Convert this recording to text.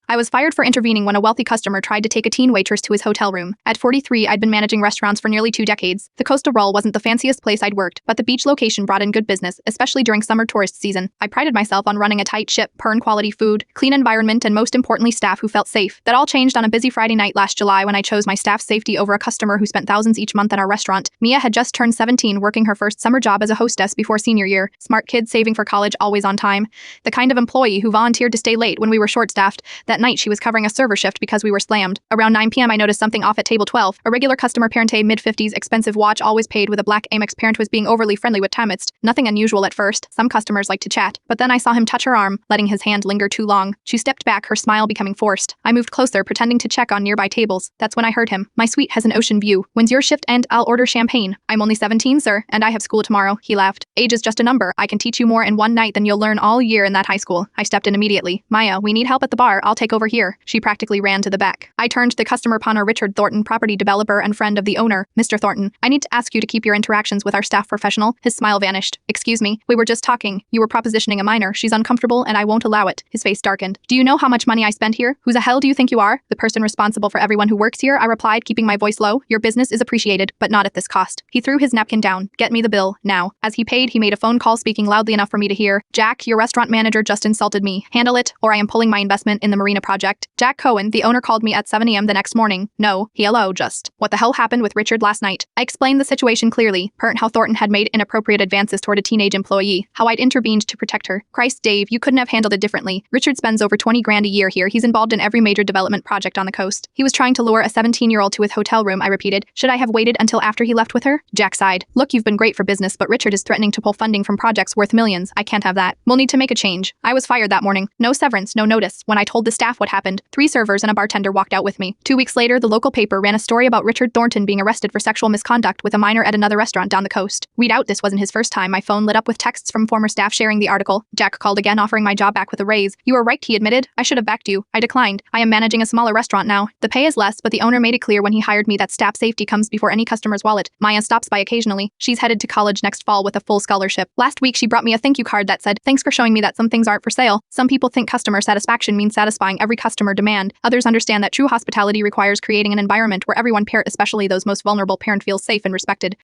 I was fired for intervening when a wealthy customer tried to take a teen waitress to his hotel room. At 43, I'd been managing restaurants for nearly 2 decades. The Costa Roll wasn't the fanciest place I'd worked, but the beach location brought in good business, especially during summer tourist season. I prided myself on running a tight ship, quality food, clean environment, and most importantly, staff who felt safe. That all changed on a busy Friday night last July when I chose my staff's safety over a customer who spent thousands each month at our restaurant. Mia had just turned 17, working her first summer job as a hostess before senior year. Smart kid saving for college, always on time. The kind of employee who volunteered to stay late when we were short-staffed. That night, she was covering a server shift because we were slammed. Around 9 p.m., I noticed something off at table 12. A regular customer, parente, mid-50s, expensive watch, always paid with a black Amex. Parent was being overly friendly with Tamist. Nothing unusual at first. Some customers like to chat. But then I saw him touch her arm, letting his hand linger too long. She stepped back, her smile becoming forced. I moved closer, pretending to check on nearby tables. That's when I heard him. My suite has an ocean view. When's your shift end? I'll order champagne. I'm only 17, sir, and I have school tomorrow. He laughed. Age is just a number. I can teach you more in one night than you'll learn all year in that high school. I stepped in immediately. Maya, we need help at the bar. I'll take over here. She practically ran to the back. I turned to the customer, Pawner Richard Thornton, property developer and friend of the owner. Mr. Thornton, I need to ask you to keep your interactions with our staff professional. His smile vanished. Excuse me, we were just talking. You were propositioning a minor. She's uncomfortable and I won't allow it. His face darkened. Do you know how much money I spend here? Who the hell do you think you are? The person responsible for everyone who works here, I replied, keeping my voice low. Your business is appreciated, but not at this cost. He threw his napkin down. Get me the bill, now. As he paid, he made a phone call, speaking loudly enough for me to hear. Jack, your restaurant manager just insulted me. Handle it, or I am pulling my investment in the marina project. Jack Cohen, the owner, called me at 7 a.m. the next morning. No, hello, just. What the hell happened with Richard last night? I explained the situation clearly. How Thornton had made inappropriate advances toward a teenage employee. How I'd intervened to protect her. Christ, Dave, you couldn't have handled it differently. Richard spends over 20 grand a year here. He's involved in every major development project on the coast. He was trying to lure a 17-year-old to his hotel room, I repeated. Should I have waited until after he left with her? Jack sighed. Look, you've been great for business, but Richard is threatening to pull funding from projects worth millions. I can't have that. We'll need to make a change. I was fired that morning. No severance, no notice. When I told the staff what happened, 3 servers and a bartender walked out with me. 2 weeks later, the local paper ran a story about Richard Thornton being arrested for sexual misconduct with a minor at another restaurant down the coast. Read out, this wasn't his first time. My phone lit up with texts from former staff sharing the article. Jack called again, offering my job back with a raise. You were right, he admitted. I should have backed you. I declined. I am managing a smaller restaurant now. The pay is less, but the owner made it clear when he hired me that staff safety comes before any customer's wallet. Maya stops by occasionally. She's headed to college next fall with a full scholarship. Last week, she brought me a thank you card that said, thanks for showing me that some things aren't for sale. Some people think customer satisfaction means satisfying every customer demand. Others understand that true hospitality requires creating an environment where everyone, especially those most vulnerable, feels safe and respected.